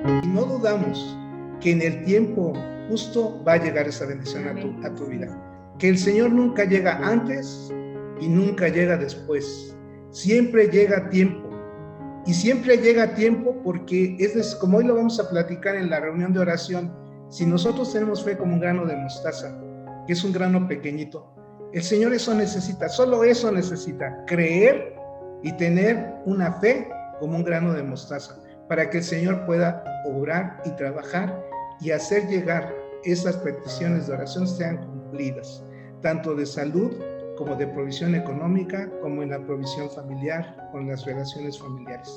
Y no dudamos que en el tiempo justo va a llegar esa bendición a tu vida. Que el Señor nunca llega antes y nunca llega después. Siempre llega a tiempo. Y siempre llega a tiempo porque como hoy lo vamos a platicar en la reunión de oración. Si nosotros tenemos fe como un grano de mostaza, que es un grano pequeñito, el Señor eso necesita, solo eso necesita, creer y tener una fe como un grano de mostaza, para que el Señor pueda obrar y trabajar y hacer llegar esas peticiones de oración sean cumplidas, tanto de salud como de provisión económica, como en la provisión familiar, con las relaciones familiares.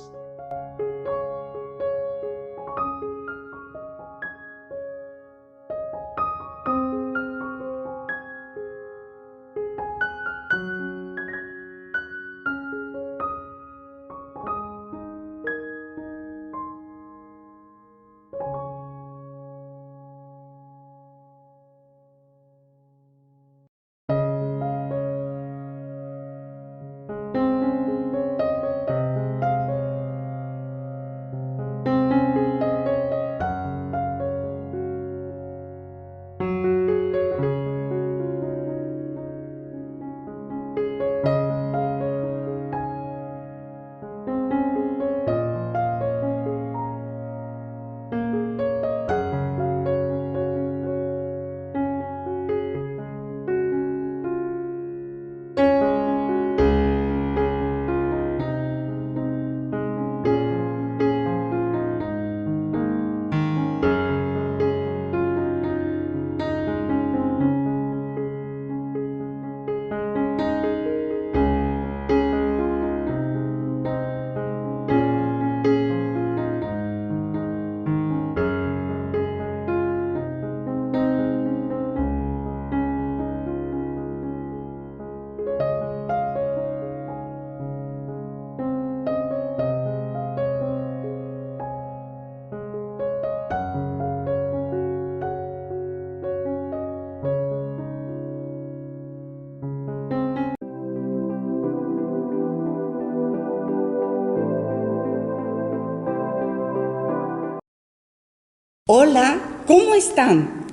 Hola, ¿cómo están?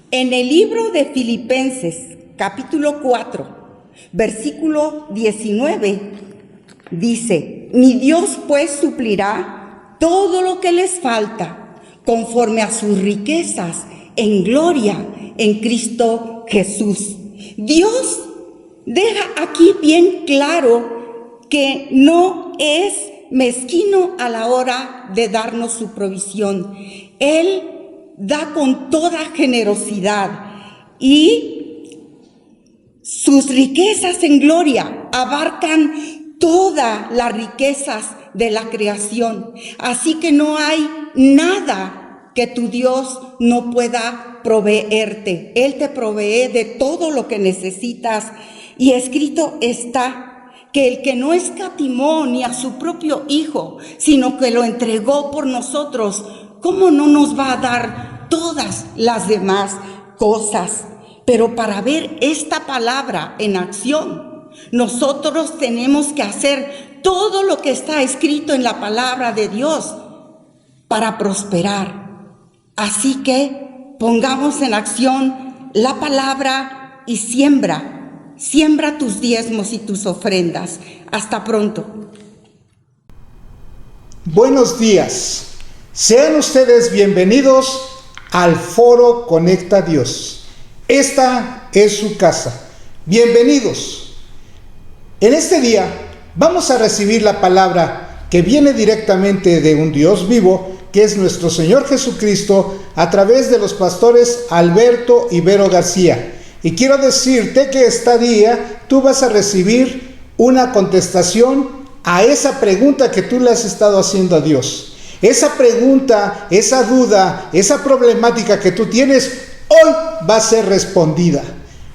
En el libro de Filipenses, capítulo 4, versículo 19, dice: mi Dios pues suplirá todo lo que les falta, conforme a sus riquezas en gloria en Cristo Jesús. Dios deja aquí bien claro que no es mezquino a la hora de darnos su provisión. Él da con toda generosidad y sus riquezas en gloria abarcan todas las riquezas de la creación. Así que no hay nada que tu Dios no pueda proveerte. Él te provee de todo lo que necesitas. Y escrito está que el que no escatimó ni a su propio Hijo, sino que lo entregó por nosotros, ¿cómo no nos va a dar todas las demás cosas? Pero para ver esta palabra en acción, nosotros tenemos que hacer todo lo que está escrito en la palabra de Dios para prosperar. Así que pongamos en acción la palabra y siembra tus diezmos y tus ofrendas. Hasta pronto. Buenos días. Sean ustedes bienvenidos al Foro Conecta Dios. Esta es su casa. Bienvenidos. En este día vamos a recibir la palabra que viene directamente de un Dios vivo, que es nuestro Señor Jesucristo, a través de los pastores Alberto y Vero García. Y quiero decirte que este día tú vas a recibir una contestación a esa pregunta que tú le has estado haciendo a Dios. Esa pregunta, esa duda, esa problemática que tú tienes, hoy va a ser respondida.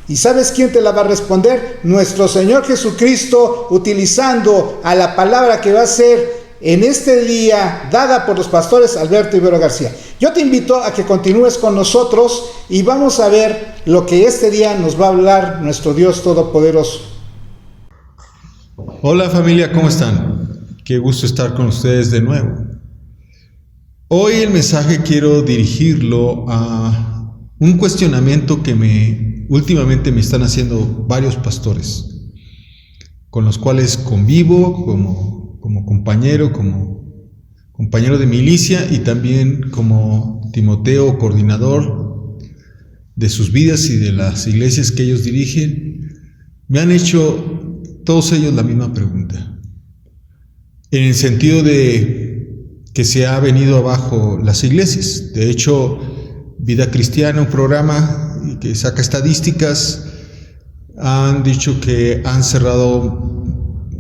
¿Y sabes quién te la va a responder? Nuestro Señor Jesucristo, utilizando a la palabra que va a ser en este día dada por los pastores Alberto y Vero García. Yo te invito a que continúes con nosotros y vamos a ver lo que este día nos va a hablar nuestro Dios Todopoderoso. Hola familia, ¿cómo están? Qué gusto estar con ustedes de nuevo. Hoy el mensaje quiero dirigirlo a un cuestionamiento que últimamente me están haciendo varios pastores, con los cuales convivo como compañero de milicia y también como Timoteo, coordinador de sus vidas y de las iglesias que ellos dirigen. Me han hecho todos ellos la misma pregunta, en el sentido de que se ha venido abajo las iglesias. De hecho, Vida Cristiana, un programa que saca estadísticas, han dicho que han cerrado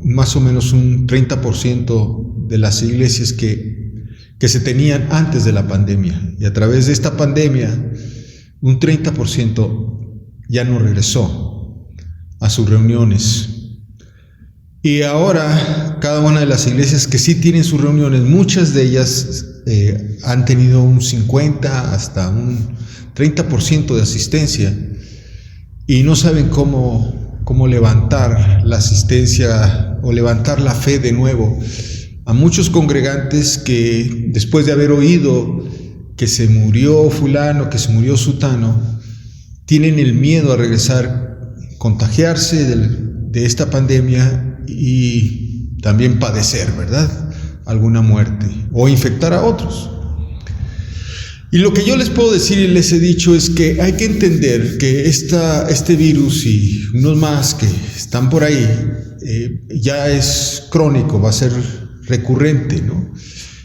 más o menos un 30% de las iglesias que se tenían antes de la pandemia. Y a través de esta pandemia, un 30% ya no regresó a sus reuniones. Y ahora, cada una de las iglesias que sí tienen sus reuniones, muchas de ellas han tenido un 50 hasta un 30% de asistencia y no saben cómo levantar la asistencia o levantar la fe de nuevo a muchos congregantes que, después de haber oído que se murió fulano, que se murió sutano, tienen el miedo a regresar, contagiarse de esta pandemia y también padecer, ¿verdad?, alguna muerte o infectar a otros. Y lo que yo les puedo decir y les he dicho es que hay que entender que este virus y unos más que están por ahí ya es crónico, va a ser recurrente, ¿no?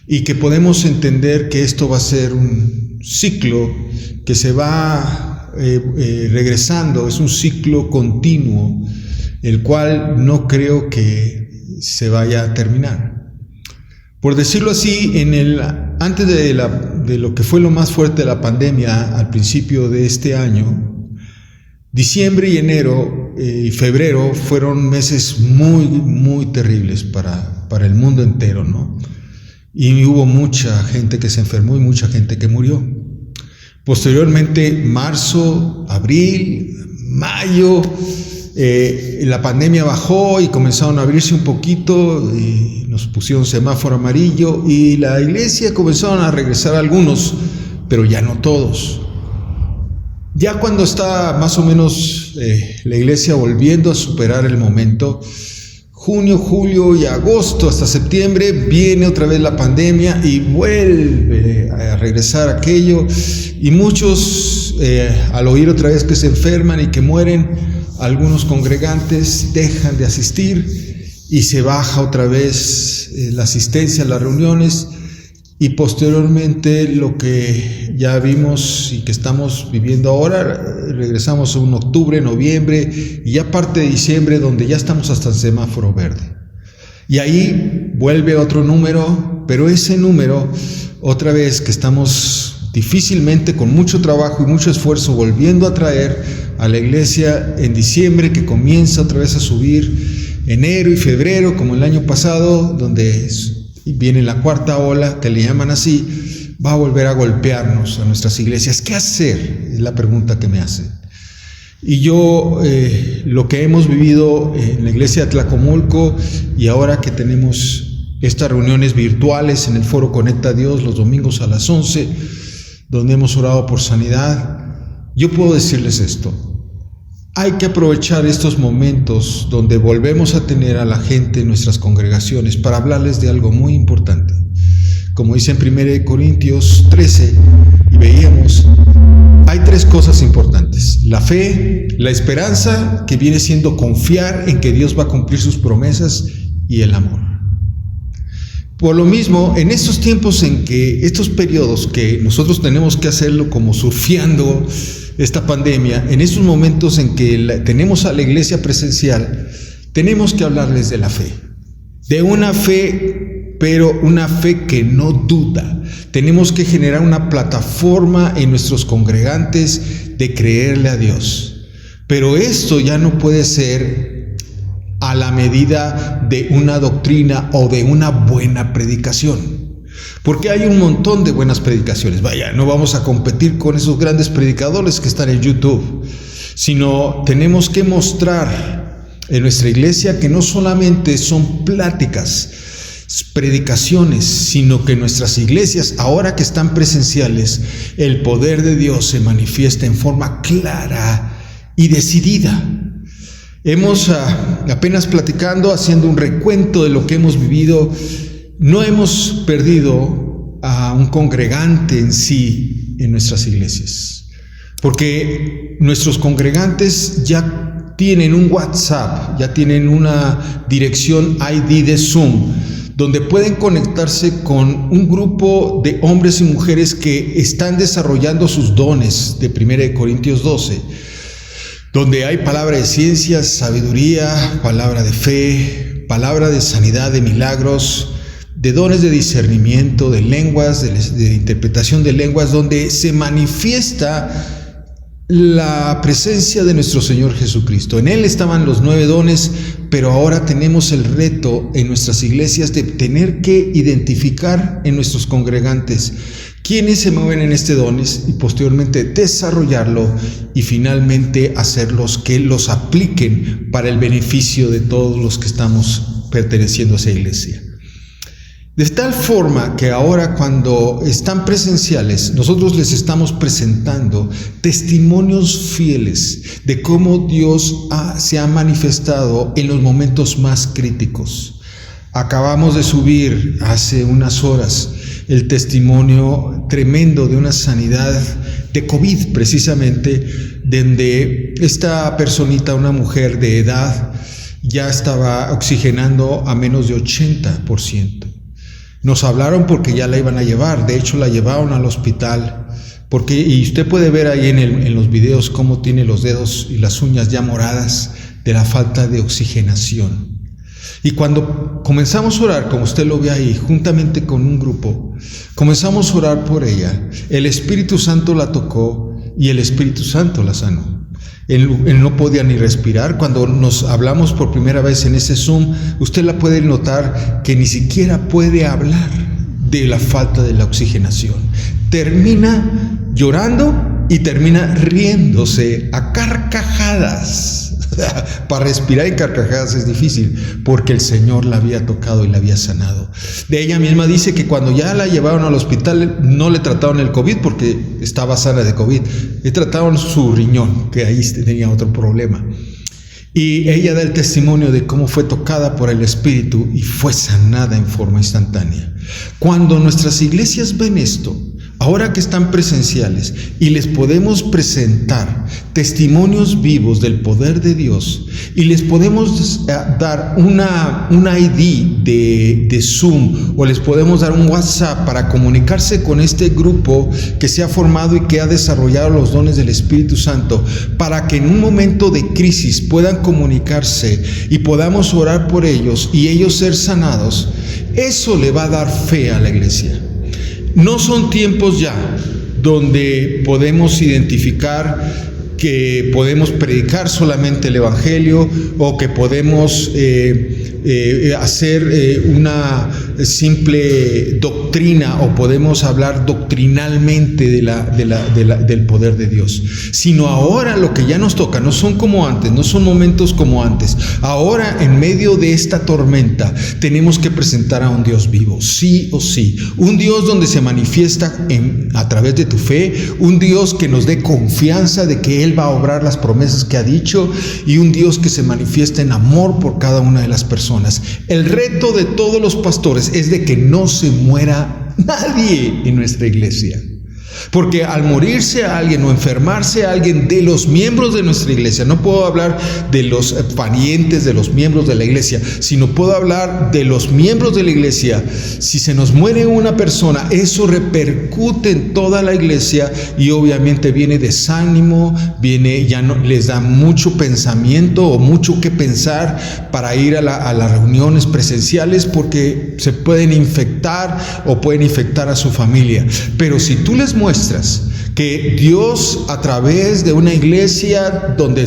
Y que podemos entender que esto va a ser un ciclo que se va regresando, es un ciclo continuo, el cual no creo que se vaya a terminar. Por decirlo así, antes de lo que fue lo más fuerte de la pandemia al principio de este año, diciembre y enero y febrero fueron meses muy, muy terribles para el mundo entero, ¿no? Y hubo mucha gente que se enfermó y mucha gente que murió. Posteriormente, marzo, abril, mayo, la pandemia bajó y comenzaron a abrirse un poquito y nos pusieron semáforo amarillo y la iglesia comenzaron a regresar algunos, pero ya no todos. Ya cuando está más o menos la iglesia volviendo a superar el momento, junio, julio y agosto hasta septiembre, viene otra vez la pandemia y vuelve a regresar aquello, y muchos al oír otra vez que se enferman y que mueren, algunos congregantes dejan de asistir y se baja otra vez la asistencia a las reuniones, y posteriormente lo que ya vimos y que estamos viviendo ahora, regresamos a un octubre, noviembre y ya parte de diciembre, donde ya estamos hasta el semáforo verde. Y ahí vuelve otro número, pero ese número, otra vez que estamos difícilmente, con mucho trabajo y mucho esfuerzo, volviendo a traer a la iglesia en diciembre, que comienza otra vez a subir, enero y febrero, como el año pasado, donde viene la cuarta ola, que le llaman así, va a volver a golpearnos a nuestras iglesias. ¿Qué hacer? Es la pregunta que me hacen. Y yo, lo que hemos vivido en la iglesia de Tlacomulco, y ahora que tenemos estas reuniones virtuales en el Foro Conecta Dios los domingos a las 11, donde hemos orado por sanidad, yo puedo decirles esto: hay que aprovechar estos momentos donde volvemos a tener a la gente en nuestras congregaciones para hablarles de algo muy importante. Como dice en 1 Corintios 13, y veíamos, hay tres cosas importantes: la fe, la esperanza, que viene siendo confiar en que Dios va a cumplir sus promesas, y el amor. Por lo mismo, en estos tiempos en que, estos periodos que nosotros tenemos que hacerlo como surfeando esta pandemia, en estos momentos en que tenemos a la iglesia presencial, tenemos que hablarles de la fe, de una fe, pero una fe que no duda. Tenemos que generar una plataforma en nuestros congregantes de creerle a Dios, pero esto ya no puede ser a la medida de una doctrina o de una buena predicación, porque hay un montón de buenas predicaciones. Vaya, no vamos a competir con esos grandes predicadores que están en YouTube, sino tenemos que mostrar en nuestra iglesia que no solamente son pláticas, predicaciones, sino que en nuestras iglesias, ahora que están presenciales, el poder de Dios se manifiesta en forma clara y decidida. Hemos apenas platicando, haciendo un recuento de lo que hemos vivido, no hemos perdido a un congregante en sí en nuestras iglesias, porque nuestros congregantes ya tienen un WhatsApp, ya tienen una dirección ID de Zoom, donde pueden conectarse con un grupo de hombres y mujeres que están desarrollando sus dones de 1 Corintios 12, donde hay palabra de ciencia, sabiduría, palabra de fe, palabra de sanidad, de milagros, de dones de discernimiento, de lenguas, de interpretación de lenguas, donde se manifiesta la presencia de nuestro Señor Jesucristo. En Él estaban los 9 dones, pero ahora tenemos el reto en nuestras iglesias de tener que identificar en nuestros congregantes quiénes se mueven en este dones y posteriormente desarrollarlo y finalmente hacerlos que los apliquen para el beneficio de todos los que estamos perteneciendo a esa iglesia. De tal forma que ahora cuando están presenciales, nosotros les estamos presentando testimonios fieles de cómo Dios se ha manifestado en los momentos más críticos. Acabamos de subir hace unas horas el testimonio tremendo de una sanidad de COVID, precisamente, donde esta personita, una mujer de edad, ya estaba oxigenando a menos de 80%. Nos hablaron porque ya la iban a llevar, de hecho la llevaron al hospital, y usted puede ver ahí en los videos cómo tiene los dedos y las uñas ya moradas de la falta de oxigenación. Y cuando comenzamos a orar, como usted lo ve ahí, juntamente con un grupo, comenzamos a orar por ella, el Espíritu Santo la tocó y el Espíritu Santo la sanó. Él no podía ni respirar. Cuando nos hablamos por primera vez en ese Zoom, usted la puede notar que ni siquiera puede hablar de la falta de la oxigenación. Termina llorando y termina riéndose a carcajadas. Para respirar en carcajadas es difícil, porque el Señor la había tocado y la había sanado. De ella misma dice que cuando ya la llevaron al hospital no le trataron el COVID porque estaba sana de COVID, le trataron su riñón, que ahí tenía otro problema. Y ella da el testimonio de cómo fue tocada por el Espíritu y fue sanada en forma instantánea. Cuando nuestras iglesias ven esto, ahora que están presenciales y les podemos presentar testimonios vivos del poder de Dios y les podemos dar una ID de Zoom o les podemos dar un WhatsApp para comunicarse con este grupo que se ha formado y que ha desarrollado los dones del Espíritu Santo, para que en un momento de crisis puedan comunicarse y podamos orar por ellos y ellos ser sanados, eso le va a dar fe a la iglesia. No son tiempos ya donde podemos identificar que podemos predicar solamente el Evangelio o que podemos hacer una simple doctrina o podemos hablar doctrinalmente del poder de Dios, sino ahora lo que ya nos toca no son como antes, no son momentos como antes. Ahora, en medio de esta tormenta, tenemos que presentar a un Dios vivo, sí o sí, un Dios donde se manifiesta a través de tu fe, un Dios que nos dé confianza de que Él va a obrar las promesas que ha dicho, y un Dios que se manifiesta en amor por cada una de las personas. El reto de todos los pastores es de que no se muera nadie en nuestra iglesia, porque al morirse a alguien o enfermarse a alguien de los miembros de nuestra iglesia, no puedo hablar de los parientes de los miembros de la iglesia, sino puedo hablar de los miembros de la iglesia. Si se nos muere una persona, eso repercute en toda la iglesia y obviamente viene desánimo, ya no les da mucho pensamiento o mucho que pensar para ir a las reuniones presenciales, porque se pueden infectar o pueden infectar a su familia. Pero si tú les muestras que Dios, a través de una iglesia donde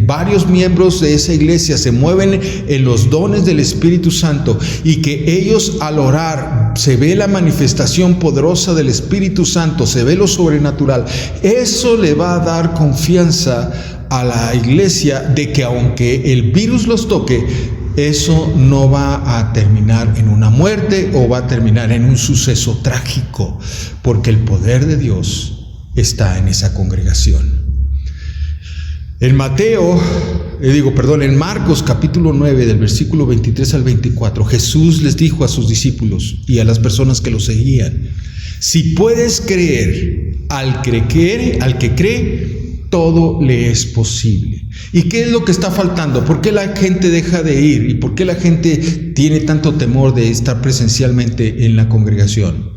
varios miembros de esa iglesia se mueven en los dones del Espíritu Santo, y que ellos al orar se ve la manifestación poderosa del Espíritu Santo, se ve lo sobrenatural, eso le va a dar confianza a la iglesia de que aunque el virus los toque, eso no va a terminar en una muerte o va a terminar en un suceso trágico, porque el poder de Dios está en esa congregación. En Marcos capítulo 9, del versículo 23 al 24, Jesús les dijo a sus discípulos y a las personas que lo seguían: si puedes creer, al que cree, todo le es posible. ¿Y qué es lo que está faltando? ¿Por qué la gente deja de ir? ¿Y por qué la gente tiene tanto temor de estar presencialmente en la congregación?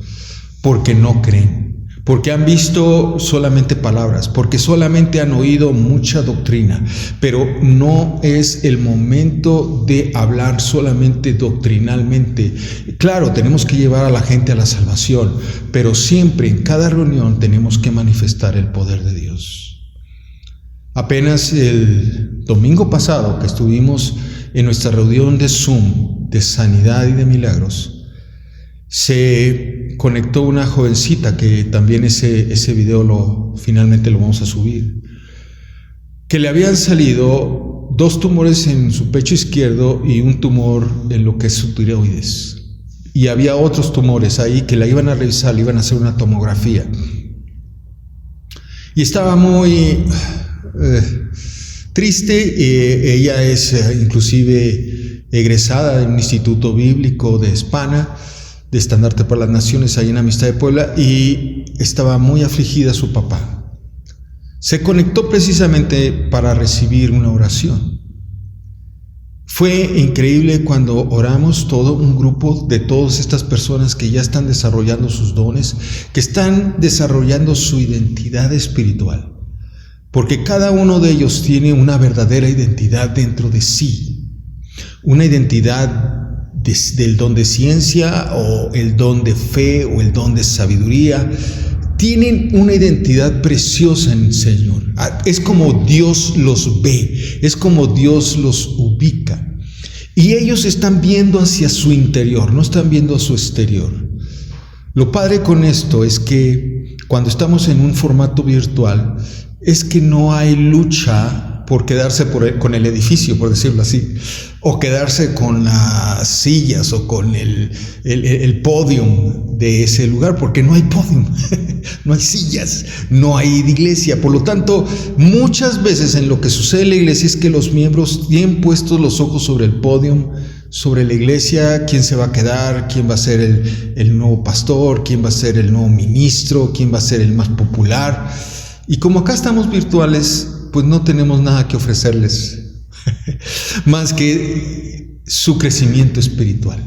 Porque no creen. Porque han visto solamente palabras, porque solamente han oído mucha doctrina, pero no es el momento de hablar solamente doctrinalmente. Claro, tenemos que llevar a la gente a la salvación, pero siempre en cada reunión tenemos que manifestar el poder de Dios. Apenas el domingo pasado que estuvimos en nuestra reunión de Zoom de sanidad y de milagros, se conectó una jovencita, que también ese video finalmente lo vamos a subir, que le habían salido 2 tumores en su pecho izquierdo y un tumor en lo que es su tiroides. Y había otros tumores ahí que la iban a revisar, le iban a hacer una tomografía. Y estaba muy triste. Ella es inclusive egresada de un instituto bíblico de Hispana, de Estandarte para las Naciones, ahí en Amistad de Puebla, y estaba muy afligida su papá. Se conectó precisamente para recibir una oración. Fue increíble cuando oramos, todo un grupo de todas estas personas que ya están desarrollando sus dones, que están desarrollando su identidad espiritual, porque cada uno de ellos tiene una verdadera identidad dentro de sí, una identidad del don de ciencia o el don de fe o el don de sabiduría. Tienen una identidad preciosa en el Señor. Es como Dios los ve, es como Dios los ubica. Y ellos están viendo hacia su interior, no están viendo a su exterior. Lo padre con esto es que cuando estamos en un formato virtual, es que no hay lucha por quedarse con el edificio, por decirlo así, o quedarse con las sillas o con el podium de ese lugar, porque no hay podium, no hay sillas, no hay iglesia. Por lo tanto, muchas veces en lo que sucede en la iglesia es que los miembros tienen puestos los ojos sobre el podium, sobre la iglesia, quién se va a quedar, quién va a ser el nuevo pastor, quién va a ser el nuevo ministro, quién va a ser el más popular. Y como acá estamos virtuales, pues no tenemos nada que ofrecerles más que su crecimiento espiritual.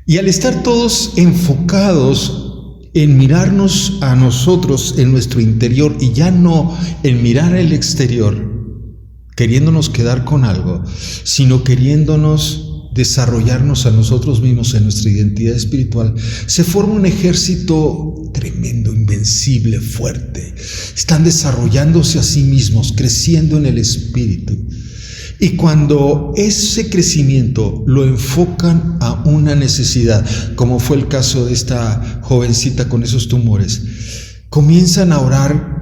Y al estar todos enfocados en mirarnos a nosotros en nuestro interior y ya no en mirar el exterior, queriéndonos quedar con algo, sino queriéndonos desarrollarnos a nosotros mismos en nuestra identidad espiritual, se forma un ejército tremendo, invencible, fuerte. Están desarrollándose a sí mismos, creciendo en el espíritu. Y cuando ese crecimiento lo enfocan a una necesidad, como fue el caso de esta jovencita con esos tumores, comienzan a orar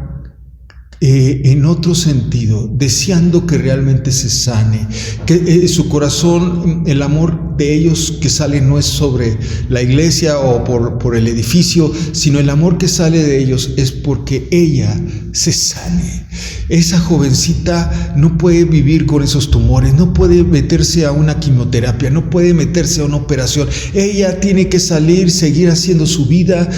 en otro sentido, deseando que realmente se sane, que su corazón, el amor de ellos que sale no es sobre la iglesia o por el edificio, sino el amor que sale de ellos es porque ella se sane. Esa jovencita no puede vivir con esos tumores, no puede meterse a una quimioterapia, no puede meterse a una operación. Ella tiene que salir, seguir haciendo su vida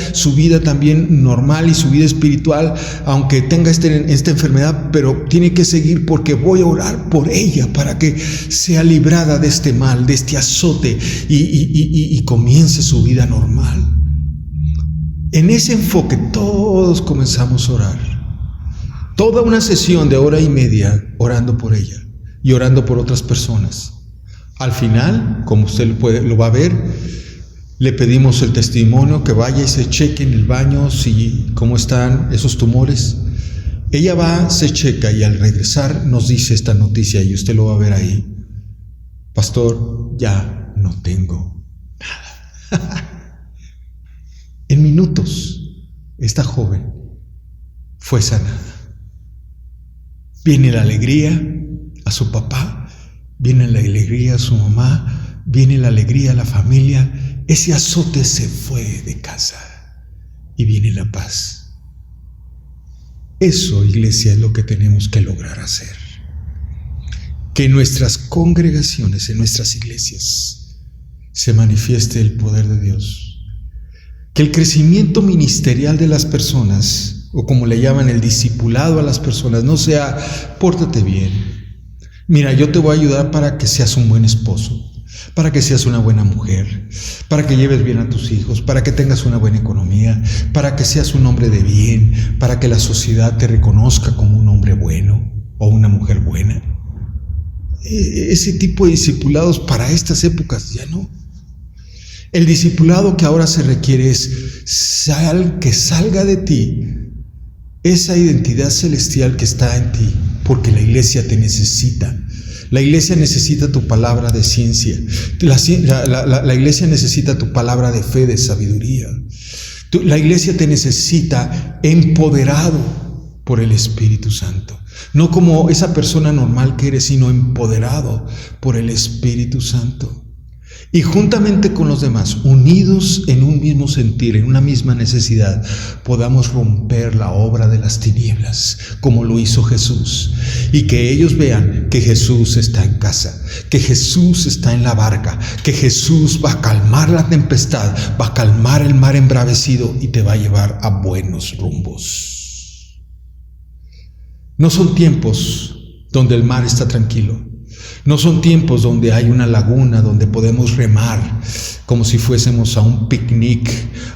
también normal y su vida espiritual, aunque tenga esta enfermedad, pero tiene que seguir porque voy a orar por ella para que sea librada de este mal, de este azote y comience su vida normal. En ese enfoque todos comenzamos a orar. Toda una sesión de 1:30 orando por ella y orando por otras personas. Al final, como usted lo va a ver, le pedimos el testimonio, que vaya y se cheque en el baño cómo están esos tumores. Ella va, se checa y al regresar nos dice esta noticia y usted lo va a ver ahí. Pastor, ya no tengo nada. En minutos, esta joven fue sanada. Viene la alegría a su papá viene la alegría a su mamá, viene la alegría a la familia, ese azote se fue de casa y viene la paz. Eso, iglesia, es lo que tenemos que lograr hacer. Que en nuestras congregaciones, en nuestras iglesias, se manifieste el poder de Dios. Que el crecimiento ministerial de las personas, o como le llaman el discipulado a las personas, no sea, pórtate bien. Mira, yo te voy a ayudar para que seas un buen esposo, para que seas una buena mujer, para que lleves bien a tus hijos, para que tengas una buena economía, para que seas un hombre de bien, para que la sociedad te reconozca como un hombre bueno o una mujer buena. Ese tipo de discipulados para estas épocas ya no. El discipulado que ahora se requiere es que salga de ti esa identidad celestial que está en ti, porque la iglesia te necesita. La iglesia necesita tu palabra de ciencia. La iglesia necesita tu palabra de fe, de sabiduría. La iglesia te necesita empoderado por el Espíritu Santo. No como esa persona normal que eres, sino empoderado por el Espíritu Santo. Y juntamente con los demás, unidos en un mismo sentir, en una misma necesidad, podamos romper la obra de las tinieblas, como lo hizo Jesús. Y que ellos vean que Jesús está en casa, que Jesús está en la barca, que Jesús va a calmar la tempestad, va a calmar el mar embravecido y te va a llevar a buenos rumbos. No son tiempos donde el mar está tranquilo. No son tiempos donde hay una laguna, donde podemos remar como si fuésemos a un picnic,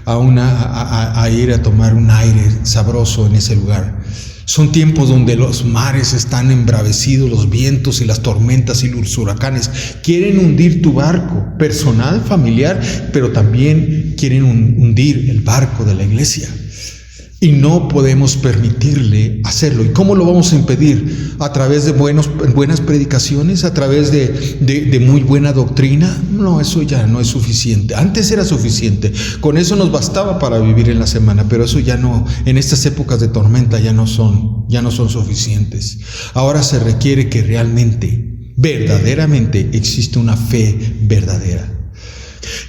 a ir a tomar un aire sabroso en ese lugar. Son tiempos donde los mares están embravecidos, los vientos y las tormentas y los huracanes quieren hundir tu barco personal, familiar, pero también quieren hundir el barco de la iglesia. Y no podemos permitirle hacerlo. ¿Y cómo lo vamos a impedir? ¿A través de buenas predicaciones? ¿A través de muy buena doctrina? No, eso ya no es suficiente. Antes era suficiente. Con eso nos bastaba para vivir en la semana, pero eso ya no, en estas épocas de tormenta ya no son suficientes. Ahora se requiere que realmente, verdaderamente, exista una fe verdadera.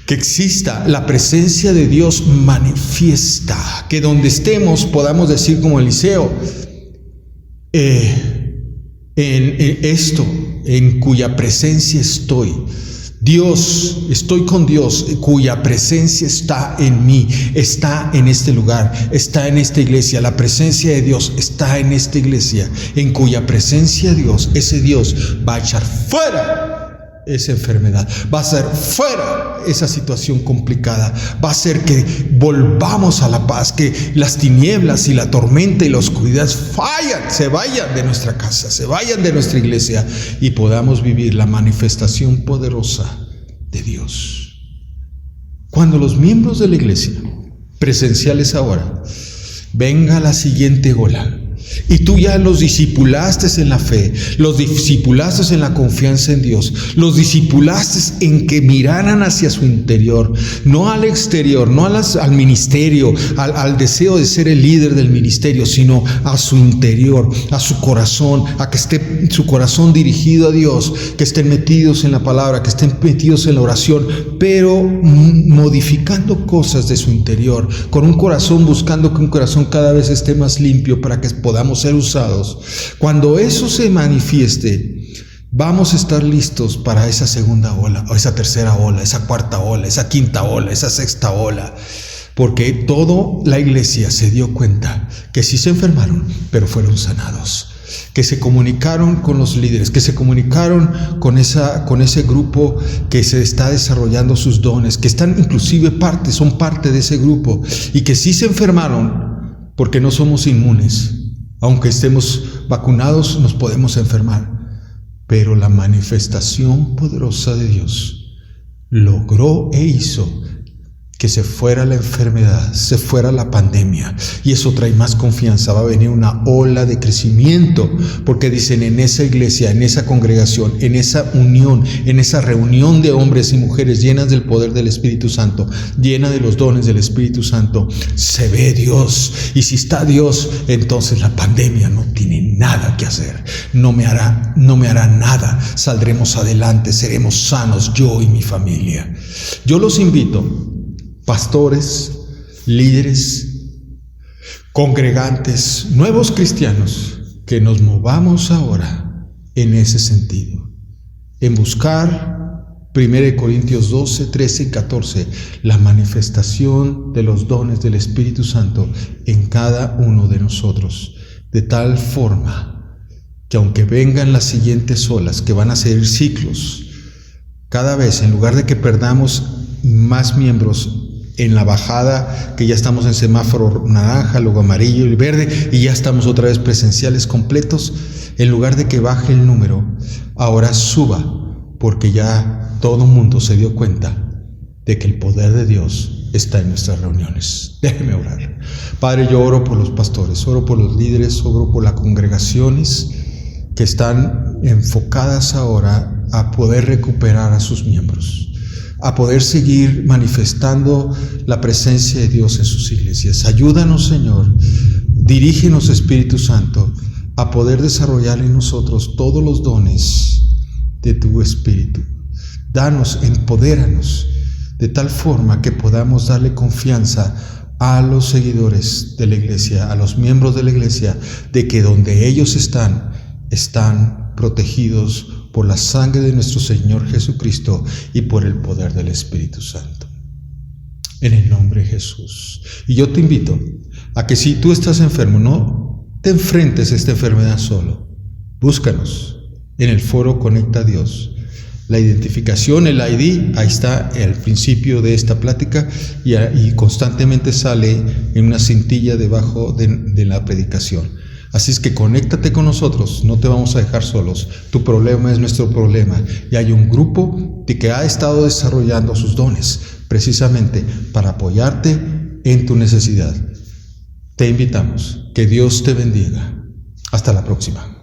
Que exista la presencia de Dios manifiesta, que donde estemos podamos decir como Eliseo, en cuya presencia estoy. Dios, estoy con Dios, cuya presencia está en mí, está en este lugar, está en esta iglesia. La presencia de Dios está en esta iglesia, en cuya presencia ese Dios va a echar fuera esa enfermedad, va a hacer fuera esa situación complicada, va a hacer que volvamos a la paz, que las tinieblas y la tormenta y la oscuridad se vayan de nuestra casa, se vayan de nuestra iglesia y podamos vivir la manifestación poderosa de Dios. Cuando los miembros de la iglesia, presenciales ahora, venga la siguiente ola, y tú ya los discipulaste en la fe, los discipulaste en la confianza en Dios, los discipulaste en que miraran hacia su interior, no al exterior, no al ministerio, al deseo de ser el líder del ministerio, sino a su interior, a su corazón, a que esté su corazón dirigido a Dios, que estén metidos en la palabra, que estén metidos en la oración, pero modificando cosas de su interior, con un corazón, buscando que un corazón cada vez esté más limpio para que podamos ser usados. Cuando eso se manifieste, vamos a estar listos para esa segunda ola, o esa tercera ola, esa cuarta ola, esa quinta ola, esa sexta ola, porque toda la iglesia se dio cuenta que sí se enfermaron, pero fueron sanados, que se comunicaron con los líderes, que se comunicaron con ese grupo que se está desarrollando sus dones, que están inclusive son parte de ese grupo, y que sí se enfermaron, porque no somos inmunes. Aunque estemos vacunados, nos podemos enfermar, pero la manifestación poderosa de Dios logró e hizo que se fuera la enfermedad, se fuera la pandemia, y eso trae más confianza. Va a venir una ola de crecimiento, porque dicen, en esa iglesia, en esa congregación, en esa unión, en esa reunión de hombres y mujeres llenas del poder del Espíritu Santo, llena de los dones del Espíritu Santo, se ve Dios, y si está Dios, entonces la pandemia no tiene nada que hacer, no me hará nada, saldremos adelante, seremos sanos yo y mi familia. Yo los invito, pastores, líderes, congregantes, nuevos cristianos, que nos movamos ahora en ese sentido, en buscar 1 Corintios 12, 13 y 14, la manifestación de los dones del Espíritu Santo en cada uno de nosotros, de tal forma que aunque vengan las siguientes olas, que van a ser ciclos, cada vez, en lugar de que perdamos más miembros en la bajada, que ya estamos en semáforo naranja, luego amarillo y verde, y ya estamos otra vez presenciales completos, en lugar de que baje el número, ahora suba, porque ya todo el mundo se dio cuenta de que el poder de Dios está en nuestras reuniones. Déjeme orar. Padre, yo oro por los pastores, oro por los líderes, oro por las congregaciones que están enfocadas ahora a poder recuperar a sus miembros, a poder seguir manifestando la presencia de Dios en sus iglesias. Ayúdanos, Señor, dirígenos, Espíritu Santo, a poder desarrollar en nosotros todos los dones de tu Espíritu. Danos, empodéranos, de tal forma que podamos darle confianza a los seguidores de la iglesia, a los miembros de la iglesia, de que donde ellos están protegidos por la sangre de nuestro Señor Jesucristo y por el poder del Espíritu Santo. En el nombre de Jesús. Y yo te invito a que si tú estás enfermo, no te enfrentes a esta enfermedad solo. Búscanos en el foro Conecta a Dios. La identificación, el ID, ahí está al principio de esta plática y constantemente sale en una cintilla debajo de la predicación. Así es que conéctate con nosotros, no te vamos a dejar solos. Tu problema es nuestro problema. Y hay un grupo que ha estado desarrollando sus dones precisamente para apoyarte en tu necesidad. Te invitamos. Que Dios te bendiga. Hasta la próxima.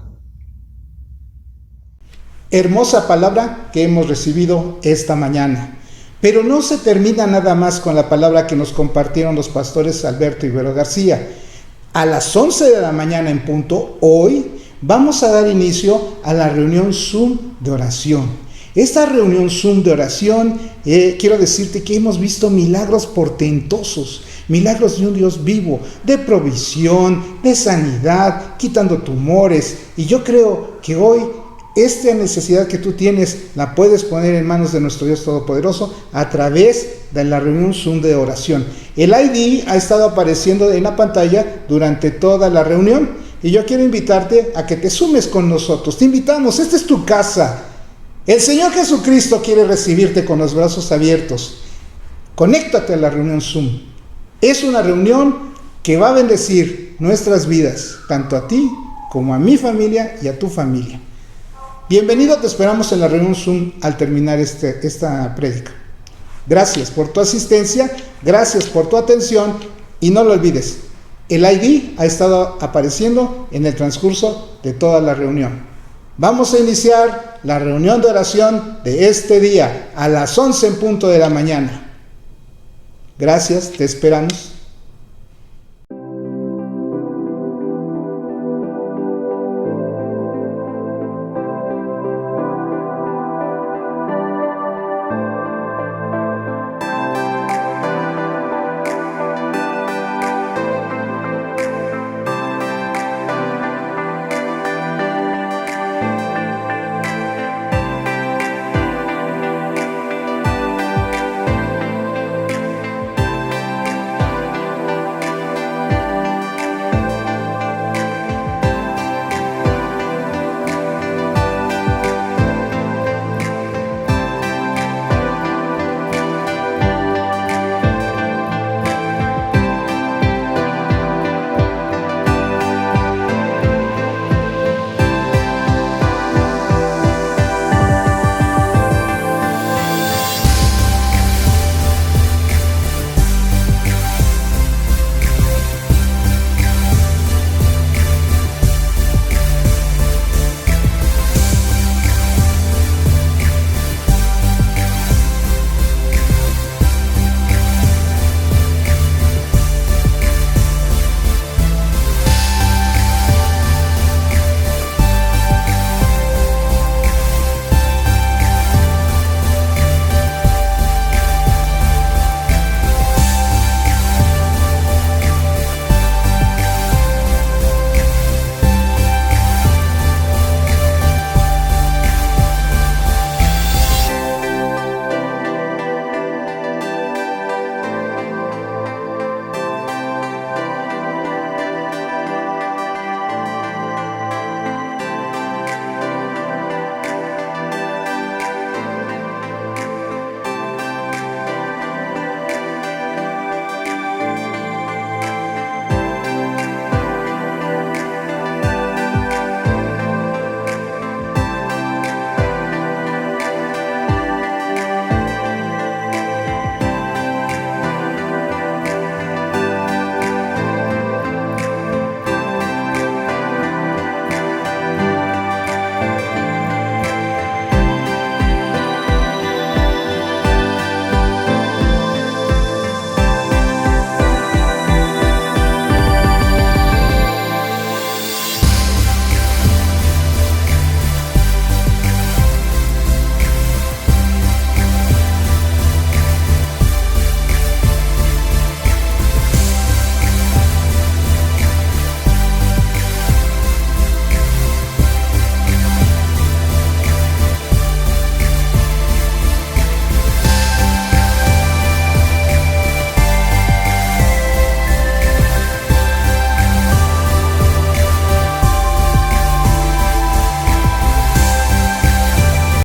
Hermosa palabra que hemos recibido esta mañana. Pero no se termina nada más con la palabra que nos compartieron los pastores Alberto y Vero García. A las 11 de la mañana en punto, hoy vamos a dar inicio a la reunión Zoom de oración. Esta reunión Zoom de oración, quiero decirte que hemos visto milagros portentosos, milagros de un Dios vivo, de provisión, de sanidad, quitando tumores. Y yo creo que hoy esta necesidad que tú tienes la puedes poner en manos de nuestro Dios Todopoderoso a través de la reunión Zoom de oración. El ID ha estado apareciendo en la pantalla durante toda la reunión y yo quiero invitarte a que te sumes con nosotros. Te invitamos, esta es tu casa. El Señor Jesucristo quiere recibirte con los brazos abiertos. Conéctate a la reunión Zoom. Es una reunión que va a bendecir nuestras vidas, tanto a ti como a mi familia y a tu familia. Bienvenido, te esperamos en la reunión Zoom al terminar esta prédica. Gracias por tu asistencia, gracias por tu atención y no lo olvides, el ID ha estado apareciendo en el transcurso de toda la reunión. Vamos a iniciar la reunión de oración de este día a las 11 en punto de la mañana. Gracias, te esperamos.